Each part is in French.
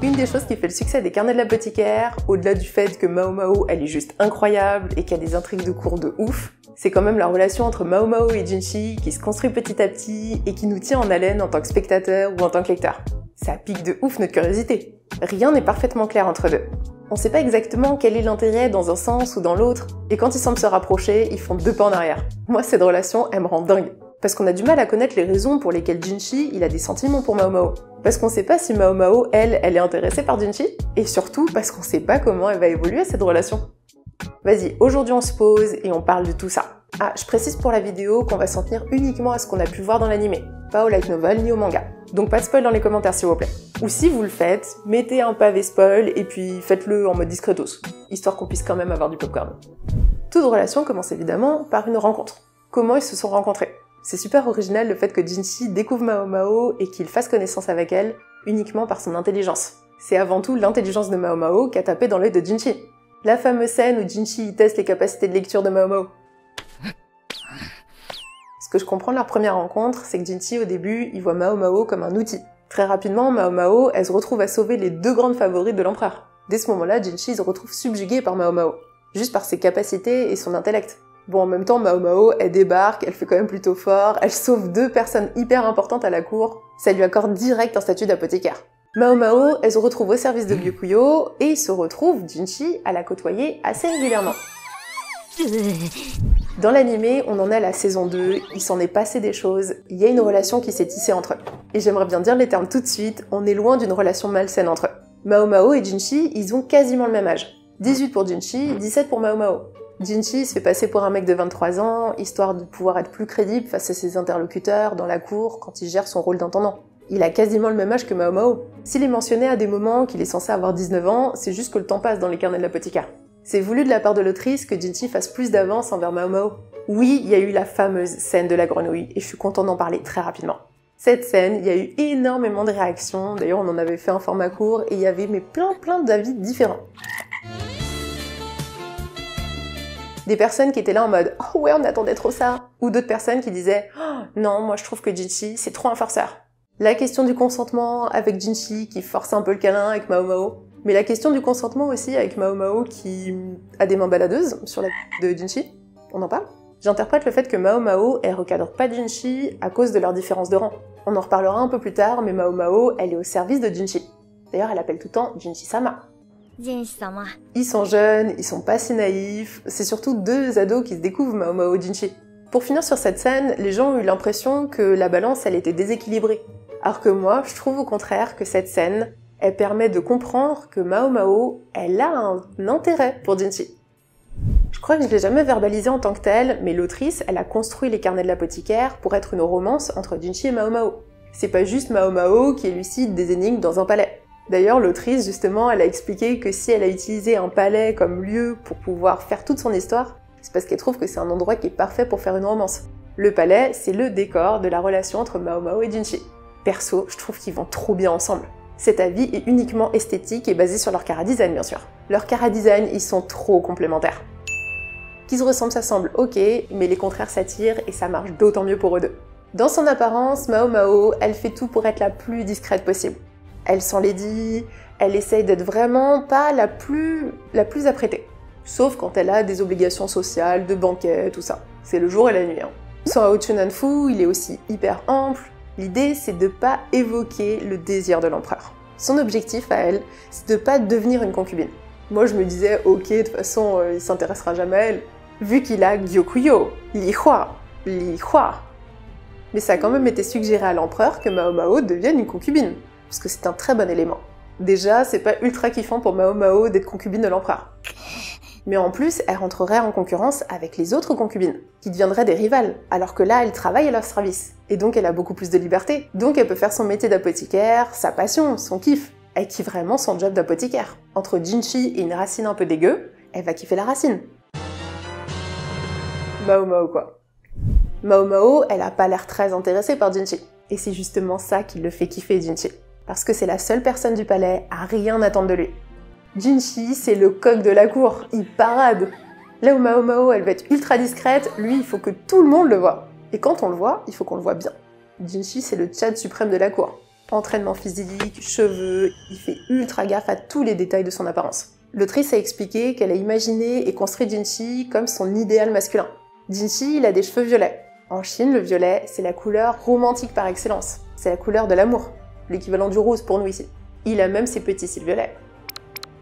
Une des choses qui fait le succès des carnets de l'apothicaire, au-delà du fait que Mao Mao elle est juste incroyable et qu'il y a des intrigues de cours de ouf, c'est quand même la relation entre Mao Mao et Jinchi qui se construit petit à petit et qui nous tient en haleine en tant que spectateur ou en tant que lecteur. Ça pique de ouf notre curiosité. Rien n'est parfaitement clair entre deux. On sait pas exactement quel est l'intérêt dans un sens ou dans l'autre, et quand ils semblent se rapprocher, ils font 2 pas en arrière. Moi, cette relation, elle me rend dingue. Parce qu'on a du mal à connaître les raisons pour lesquelles Jinchi, il a des sentiments pour Mao Mao. Parce qu'on sait pas si Mao Mao, elle est intéressée par Jinchi, et surtout parce qu'on sait pas comment elle va évoluer cette relation. Vas-y, aujourd'hui on se pose et on parle de tout ça. Ah, je précise pour la vidéo qu'on va s'en tenir uniquement à ce qu'on a pu voir dans l'animé, pas au light novel ni au manga. Donc pas de spoil dans les commentaires s'il vous plaît. Ou si vous le faites, mettez un pavé spoil et puis faites-le en mode discretos, histoire qu'on puisse quand même avoir du popcorn. Toute relation commence évidemment par une rencontre. Comment ils se sont rencontrés? C'est super original le fait que Jinchi découvre Mao Mao et qu'il fasse connaissance avec elle uniquement par son intelligence. C'est avant tout l'intelligence de Mao Mao qui a tapé dans l'œil de Jinchi. La fameuse scène où Jinchi teste les capacités de lecture de Mao Mao. Ce que je comprends de leur première rencontre, c'est que Jinchi au début, il voit Mao Mao comme un outil. Très rapidement, Mao Mao, elle se retrouve à sauver les 2 grandes favorites de l'empereur. Dès ce moment-là, Jinchi se retrouve subjugué par Mao Mao, juste par ses capacités et son intellect. Bon, en même temps, Mao Mao, elle débarque, elle fait quand même plutôt fort, elle sauve 2 personnes hyper importantes à la cour, ça lui accorde direct un statut d'apothicaire. Mao Mao, elle se retrouve au service de Byakuyo, et il se retrouve, Jinchi, à la côtoyer assez régulièrement. Dans l'animé, on en est à la saison 2, il s'en est passé des choses, il y a une relation qui s'est tissée entre eux. Et j'aimerais bien dire les termes tout de suite, on est loin d'une relation malsaine entre eux. Mao Mao et Jinchi, ils ont quasiment le même âge. 18 pour Jinchi, 17 pour Mao Mao. Jinchi se fait passer pour un mec de 23 ans, histoire de pouvoir être plus crédible face à ses interlocuteurs dans la cour quand il gère son rôle d'intendant. Il a quasiment le même âge que Mao Mao. S'il est mentionné à des moments qu'il est censé avoir 19 ans, c'est juste que le temps passe dans les carnets de l'apothicaire. C'est voulu de la part de l'autrice que Jinchi fasse plus d'avance envers Mao Mao. Oui, il y a eu la fameuse scène de la grenouille, et je suis contente d'en parler très rapidement. Cette scène, il y a eu énormément de réactions, d'ailleurs on en avait fait un format court, et il y avait plein d'avis différents. Des personnes qui étaient là en mode « Oh ouais, on attendait trop ça !» ou d'autres personnes qui disaient « Oh non, moi je trouve que Jinchi, c'est trop un forceur !» La question du consentement avec Jinchi qui force un peu le câlin avec Mao Mao, mais la question du consentement aussi avec Mao Mao qui a des mains baladeuses sur la de Jinchi, on en parle? J'interprète le fait que Mao Mao, elle recadre pas Jinchi à cause de leur différence de rang. On en reparlera un peu plus tard, mais Mao Mao, elle est au service de Jinchi. D'ailleurs, elle appelle tout le temps Jinchi-sama. Ils sont jeunes, ils sont pas si naïfs, c'est surtout 2 ados qui se découvrent Mao Mao et Jinchi. Pour finir sur cette scène, les gens ont eu l'impression que la balance, elle était déséquilibrée. Alors que moi, je trouve au contraire que cette scène, elle permet de comprendre que Mao Mao, elle a un intérêt pour Jinchi. Je crois que je l'ai jamais verbalisé en tant que tel, mais l'autrice, elle a construit les carnets de l'apothicaire pour être une romance entre Jinchi et Mao Mao. C'est pas juste Mao Mao qui élucide des énigmes dans un palais. D'ailleurs, l'autrice, justement, elle a expliqué que si elle a utilisé un palais comme lieu pour pouvoir faire toute son histoire, c'est parce qu'elle trouve que c'est un endroit qui est parfait pour faire une romance. Le palais, c'est le décor de la relation entre Mao Mao et Jinchi. Perso, je trouve qu'ils vont trop bien ensemble. Cet avis est uniquement esthétique et basé sur leur chara-design, bien sûr. Leur chara-design, ils sont trop complémentaires. Qu'ils se ressemblent, ça semble ok, mais les contraires s'attirent et ça marche d'autant mieux pour eux deux. Dans son apparence, Mao Mao, elle fait tout pour être la plus discrète possible. Elle s'enlaidit, elle essaye d'être vraiment pas la plus apprêtée. Sauf quand elle a des obligations sociales, de banquet, tout ça. C'est le jour et la nuit. Hein. Son Haochunanfu, il est aussi hyper ample. L'idée, c'est de pas évoquer le désir de l'empereur. Son objectif à elle, c'est de pas devenir une concubine. Moi, je me disais, ok, de toute façon, il s'intéressera jamais à elle, vu qu'il a Gyokuyo, Li Hua. Mais ça a quand même été suggéré à l'empereur que Mao Mao devienne une concubine, parce que c'est un très bon élément. Déjà, c'est pas ultra kiffant pour Mao Mao d'être concubine de l'empereur. Mais en plus, elle rentrerait en concurrence avec les autres concubines, qui deviendraient des rivales, alors que là, elle travaille à leur service. Et donc, elle a beaucoup plus de liberté. Donc, elle peut faire son métier d'apothicaire, sa passion, son kiff. Elle kiffe vraiment son job d'apothicaire. Entre Jinchi et une racine un peu dégueu, elle va kiffer la racine. Mao Mao, quoi. Mao Mao, elle a pas l'air très intéressée par Jinchi. Et c'est justement ça qui le fait kiffer Jinchi. Parce que c'est la seule personne du palais à rien attendre de lui. Jinchi, c'est le coq de la cour, il parade. Là où Mao Mao, elle va être ultra discrète, lui, il faut que tout le monde le voie. Et quand on le voit, il faut qu'on le voit bien. Jinchi, c'est le tchad suprême de la cour. Entraînement physique, cheveux, il fait ultra gaffe à tous les détails de son apparence. L'autrice a expliqué qu'elle a imaginé et construit Jinchi comme son idéal masculin. Jinchi, il a des cheveux violets. En Chine, le violet, c'est la couleur romantique par excellence. C'est la couleur de l'amour, l'équivalent du rose pour nous ici. Il a même ses petits cils violets.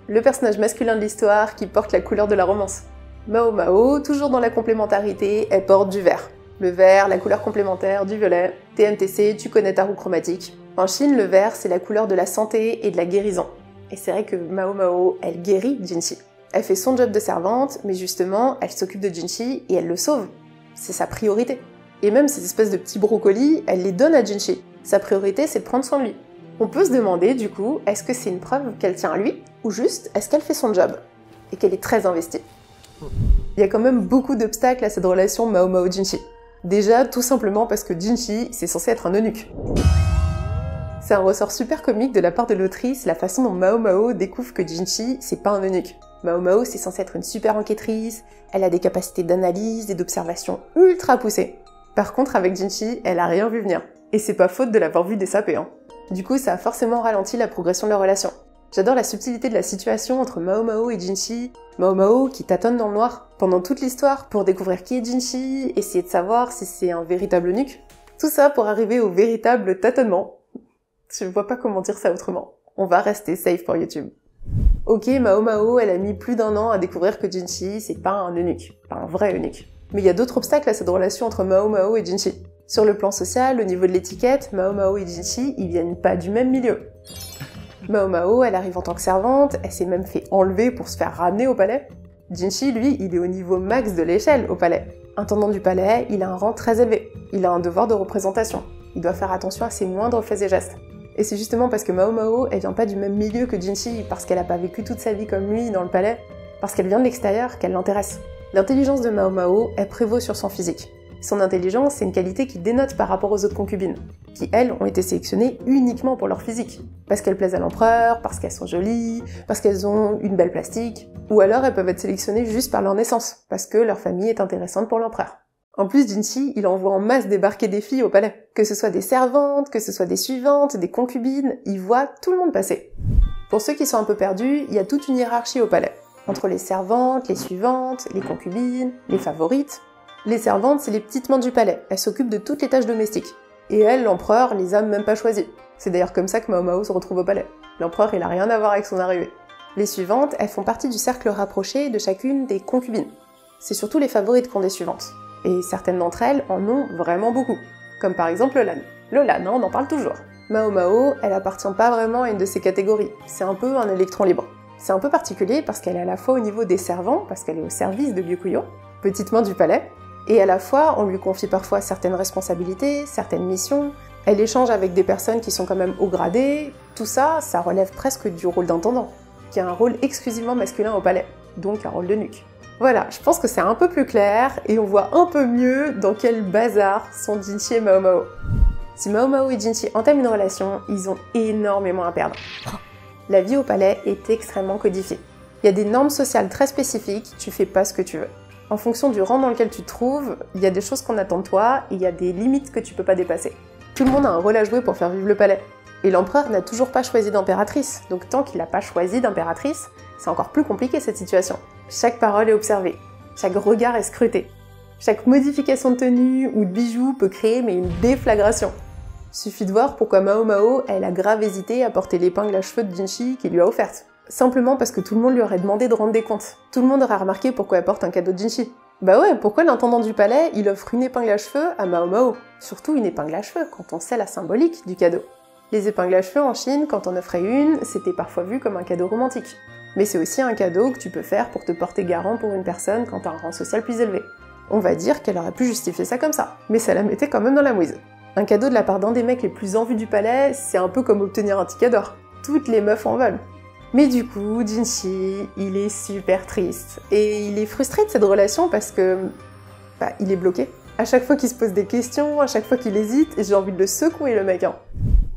Le personnage masculin de l'histoire qui porte la couleur de la romance. Mao Mao, toujours dans la complémentarité, elle porte du vert. Le vert, la couleur complémentaire du violet. TMTC, tu connais ta roue chromatique. En Chine, le vert, c'est la couleur de la santé et de la guérison. Et c'est vrai que Mao Mao, elle guérit Jinchi. Elle fait son job de servante, mais justement, elle s'occupe de Jinchi et elle le sauve. C'est sa priorité. Et même ces espèces de petits brocolis, elle les donne à Jinchi. Sa priorité, c'est de prendre soin de lui. On peut se demander, du coup, est-ce que c'est une preuve qu'elle tient à lui, ou juste, est-ce qu'elle fait son job et qu'elle est très investie. Il y a quand même beaucoup d'obstacles à cette relation Mao Mao-Jinchi. Déjà, tout simplement parce que Jinchi, c'est censé être un eunuque. C'est un ressort super comique de la part de l'autrice, la façon dont Mao Mao découvre que Jinchi, c'est pas un eunuque. Mao Mao, c'est censé être une super enquêtrice, elle a des capacités d'analyse et d'observation ultra poussées. Par contre, avec Jinchi, elle a rien vu venir. Et c'est pas faute de l'avoir vu des sapés, hein. Du coup, ça a forcément ralenti la progression de leur relation. J'adore la subtilité de la situation entre Mao Mao et Jinchi. Mao Mao qui tâtonne dans le noir pendant toute l'histoire pour découvrir qui est Jinchi, essayer de savoir si c'est un véritable eunuque. Tout ça pour arriver au véritable tâtonnement. Je vois pas comment dire ça autrement. On va rester safe pour YouTube. Ok, Mao Mao, elle a mis plus d'1 an à découvrir que Jinchi, c'est pas un eunuque. Pas un vrai eunuque. Mais il y a d'autres obstacles à cette relation entre Mao Mao et Jinchi. Sur le plan social, au niveau de l'étiquette, Mao Mao et Jinchi, ils viennent pas du même milieu. Mao Mao, elle arrive en tant que servante, elle s'est même fait enlever pour se faire ramener au palais. Jinchi, lui, il est au niveau max de l'échelle au palais. Intendant du palais, il a un rang très élevé. Il a un devoir de représentation. Il doit faire attention à ses moindres faits et gestes. Et c'est justement parce que Mao Mao, elle vient pas du même milieu que Jinchi, parce qu'elle a pas vécu toute sa vie comme lui dans le palais, parce qu'elle vient de l'extérieur, qu'elle l'intéresse. L'intelligence de Mao Mao, elle prévaut sur son physique. Son intelligence, c'est une qualité qui dénote par rapport aux autres concubines, qui elles ont été sélectionnées uniquement pour leur physique. Parce qu'elles plaisent à l'empereur, parce qu'elles sont jolies, parce qu'elles ont une belle plastique, ou alors elles peuvent être sélectionnées juste par leur naissance, parce que leur famille est intéressante pour l'empereur. En plus, Jinchi, il envoie en masse débarquer des filles au palais. Que ce soit des servantes, que ce soit des suivantes, des concubines, il voit tout le monde passer. Pour ceux qui sont un peu perdus, il y a toute une hiérarchie au palais. Entre les servantes, les suivantes, les concubines, les favorites. Les servantes, c'est les petites mains du palais. Elles s'occupent de toutes les tâches domestiques. Et elles, l'empereur, les a même pas choisies. C'est d'ailleurs comme ça que Mao Mao se retrouve au palais. L'empereur, il a rien à voir avec son arrivée. Les suivantes, elles font partie du cercle rapproché de chacune des concubines. C'est surtout les favorites qui ont des suivantes. Et certaines d'entre elles en ont vraiment beaucoup. Comme par exemple Lolan. Lolan, on en parle toujours. Mao Mao, elle appartient pas vraiment à une de ces catégories. C'est un peu un électron libre. C'est un peu particulier parce qu'elle est à la fois au niveau des servants, parce qu'elle est au service de Byukuyo, petite main du palais, et à la fois on lui confie parfois certaines responsabilités, certaines missions, elle échange avec des personnes qui sont quand même haut gradées, tout ça, ça relève presque du rôle d'intendant, qui a un rôle exclusivement masculin au palais, donc un rôle d'eunuque. Voilà, je pense que c'est un peu plus clair, et on voit un peu mieux dans quel bazar sont Jinchi et Mao Mao. Si Mao Mao et Jinchi entament une relation, ils ont énormément à perdre. La vie au palais est extrêmement codifiée. Il y a des normes sociales très spécifiques, tu fais pas ce que tu veux. En fonction du rang dans lequel tu te trouves, il y a des choses qu'on attend de toi et il y a des limites que tu peux pas dépasser. Tout le monde a un rôle à jouer pour faire vivre le palais. Et l'empereur n'a toujours pas choisi d'impératrice, donc tant qu'il n'a pas choisi d'impératrice, c'est encore plus compliqué cette situation. Chaque parole est observée, chaque regard est scruté. Chaque modification de tenue ou de bijoux peut créer une déflagration. Suffit de voir pourquoi Mao Mao, elle a grave hésité à porter l'épingle à cheveux de Jinchi qu'il lui a offerte. Simplement parce que tout le monde lui aurait demandé de rendre des comptes. Tout le monde aurait remarqué pourquoi elle porte un cadeau de Jinchi. Bah ouais, pourquoi l'intendant du palais, il offre une épingle à cheveux à Mao Mao? Surtout une épingle à cheveux, quand on sait la symbolique du cadeau. Les épingles à cheveux en Chine, quand on offrait une, c'était parfois vu comme un cadeau romantique. Mais c'est aussi un cadeau que tu peux faire pour te porter garant pour une personne quand t'as un rang social plus élevé. On va dire qu'elle aurait pu justifier ça comme ça, mais ça la mettait quand même dans la mouise. Un cadeau de la part d'un des mecs les plus en vue du palais, c'est un peu comme obtenir un ticket d'or. Toutes les meufs en veulent. Mais du coup, Jinchi, il est super triste. Et il est frustré de cette relation parce que... il est bloqué. À chaque fois qu'il se pose des questions, à chaque fois qu'il hésite, j'ai envie de le secouer le mec, hein.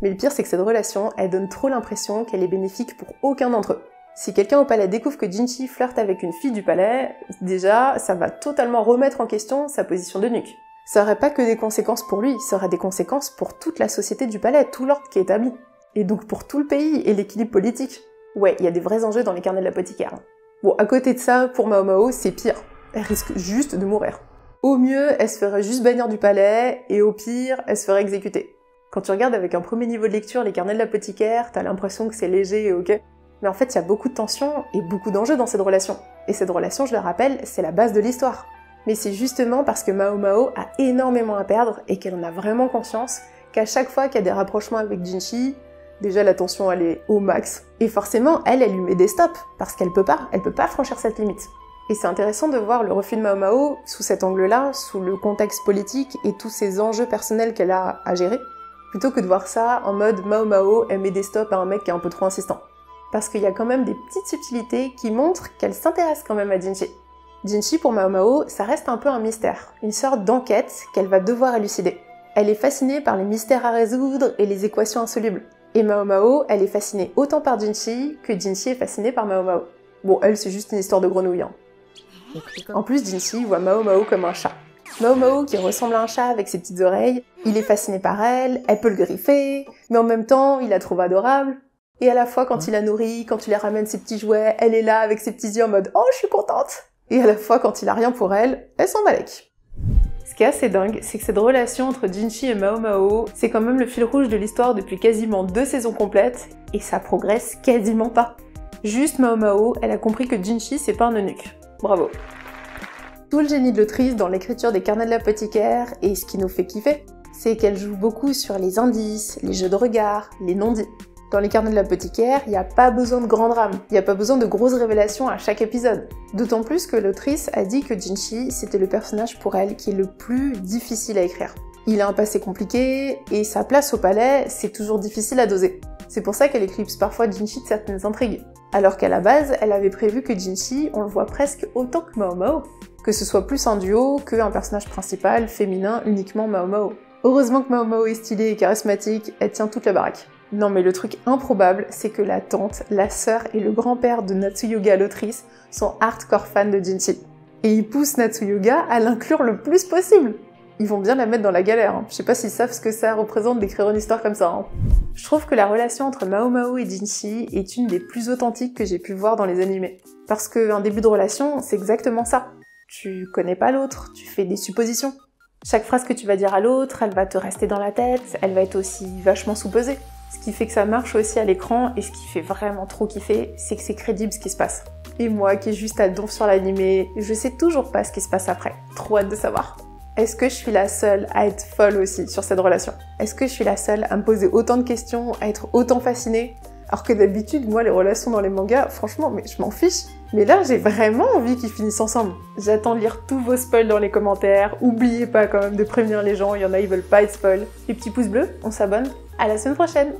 Mais le pire, c'est que cette relation, elle donne trop l'impression qu'elle est bénéfique pour aucun d'entre eux. Si quelqu'un au palais découvre que Jinchi flirte avec une fille du palais, déjà, ça va totalement remettre en question sa position d'eunuque. Ça aurait pas que des conséquences pour lui, ça aurait des conséquences pour toute la société du palais, tout l'ordre qui est établi. Et donc pour tout le pays et l'équilibre politique. Ouais, il y a des vrais enjeux dans les carnets de l'apothicaire. Bon, à côté de ça, pour Mao Mao, c'est pire. Elle risque juste de mourir. Au mieux, elle se ferait juste bannir du palais, et au pire, elle se ferait exécuter. Quand tu regardes avec un premier niveau de lecture les carnets de l'apothicaire, t'as l'impression que c'est léger et ok. Mais en fait, il y a beaucoup de tensions et beaucoup d'enjeux dans cette relation. Et cette relation, je le rappelle, c'est la base de l'histoire. Mais c'est justement parce que Mao Mao a énormément à perdre et qu'elle en a vraiment conscience qu'à chaque fois qu'il y a des rapprochements avec Jinchi, déjà la tension elle est au max. Et forcément, elle lui met des stops, parce qu'elle peut pas franchir cette limite. Et c'est intéressant de voir le refus de Mao Mao sous cet angle-là, sous le contexte politique et tous ces enjeux personnels qu'elle a à gérer, plutôt que de voir ça en mode Mao Mao, elle met des stops à un mec qui est un peu trop insistant. Parce qu'il y a quand même des petites subtilités qui montrent qu'elle s'intéresse quand même à Jinchi. Jinchi, pour Mao Mao, ça reste un peu un mystère, une sorte d'enquête qu'elle va devoir élucider. Elle est fascinée par les mystères à résoudre et les équations insolubles. Et Mao Mao, elle est fascinée autant par Jinchi que Jinchi est fascinée par Mao Mao. Bon, elle, c'est juste une histoire de grenouille, hein. En plus, Jinchi voit Mao Mao comme un chat. Mao Mao, qui ressemble à un chat avec ses petites oreilles, il est fasciné par elle, elle peut le griffer, mais en même temps, il la trouve adorable. Et à la fois, quand il la nourrit, quand il lui ramène ses petits jouets, elle est là avec ses petits yeux en mode « Oh, je suis contente !» Et à la fois, quand il a rien pour elle, elle s'en balèque. Ce qui est assez dingue, c'est que cette relation entre Jinchi et Mao Mao, c'est quand même le fil rouge de l'histoire depuis quasiment 2 saisons complètes, et ça progresse quasiment pas. Juste Mao Mao, elle a compris que Jinchi, c'est pas un eunuque. Bravo. Tout le génie de l'autrice dans l'écriture des carnets de l'apothicaire, et ce qui nous fait kiffer, c'est qu'elle joue beaucoup sur les indices, les jeux de regard, les non-dits. Dans les carnets de l'apothicaire, il n'y a pas besoin de grands drames, il n'y a pas besoin de grosses révélations à chaque épisode. D'autant plus que l'autrice a dit que Jinchi, c'était le personnage pour elle qui est le plus difficile à écrire. Il a un passé compliqué, et sa place au palais, c'est toujours difficile à doser. C'est pour ça qu'elle éclipse parfois Jinchi de certaines intrigues. Alors qu'à la base, elle avait prévu que Jinchi, on le voit presque autant que Mao Mao. Que ce soit plus un duo qu'un personnage principal, féminin, uniquement Mao Mao. Heureusement que Mao Mao est stylée et charismatique, elle tient toute la baraque. Non mais le truc improbable, c'est que la tante, la sœur et le grand-père de Natsuyoga l'autrice sont hardcore fans de Jinchi. Et ils poussent Natsuyoga à l'inclure le plus possible. Ils vont bien la mettre dans la galère, hein. Je sais pas s'ils savent ce que ça représente d'écrire une histoire comme ça, hein. Je trouve que la relation entre Mao Mao et Jinchi est une des plus authentiques que j'ai pu voir dans les animés. Parce qu'un début de relation, c'est exactement ça. Tu connais pas l'autre, tu fais des suppositions. Chaque phrase que tu vas dire à l'autre, elle va te rester dans la tête, elle va être aussi vachement sous-pesée. Ce qui fait que ça marche aussi à l'écran, et ce qui fait vraiment trop kiffer, c'est que c'est crédible ce qui se passe. Et moi, qui est juste à donf sur l'animé, je sais toujours pas ce qui se passe après. Trop hâte de savoir. Est-ce que je suis la seule à être folle aussi sur cette relation? Est-ce que je suis la seule à me poser autant de questions, à être autant fascinée? Alors que d'habitude, moi, les relations dans les mangas, franchement, mais je m'en fiche. Mais là, j'ai vraiment envie qu'ils finissent ensemble. J'attends de lire tous vos spoils dans les commentaires. Oubliez pas quand même de prévenir les gens, il y en a, ils veulent pas être spoil. Les petits pouces bleus, on s'abonne. À la semaine prochaine!